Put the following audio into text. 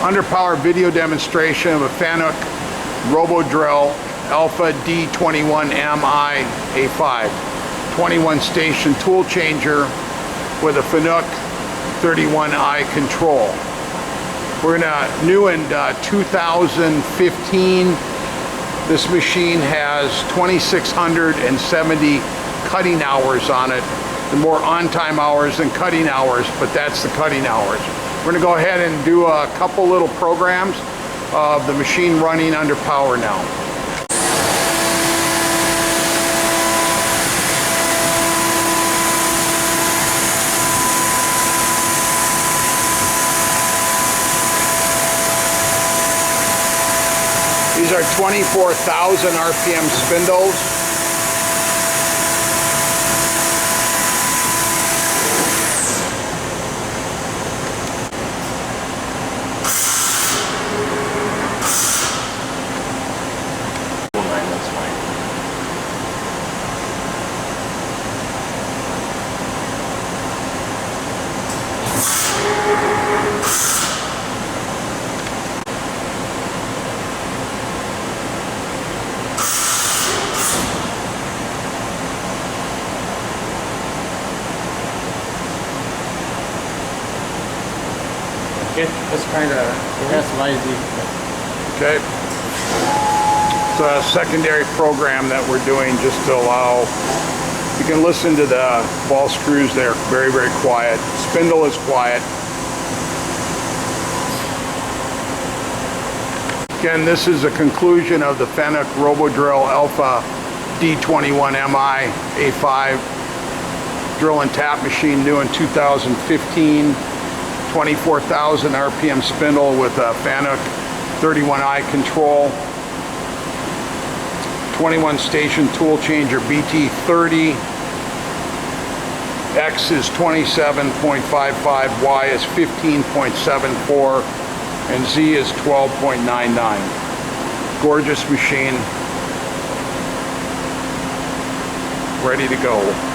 underpower video demonstration of a Fanuc Robodrll Alpha D21 MI A5 21 station tool changer with a Fanuc 31i control. We're in a new in 2015. This machine has 2,670 cutting hours on it. The more on-time hours than cutting hours, but that's the cutting hours. We're going to go ahead and do a couple little programs of the machine running under power now. These are 24,000 RPM spindles. It's kind of lazy. Okay. It's a secondary program that we're doing just to allow, you can listen to the ball screws. They're very, very quiet. Spindle is quiet. Again, this is a conclusion of the Fanuc Robodrll Alpha D21 MI A5 drill and tap machine, new in 2015. 24,000 RPM spindle with a Fanuc 31i control. 21 station tool changer BT30. X is 27.55, Y is 15.74, and Z is 12.99. Gorgeous machine. Ready to go.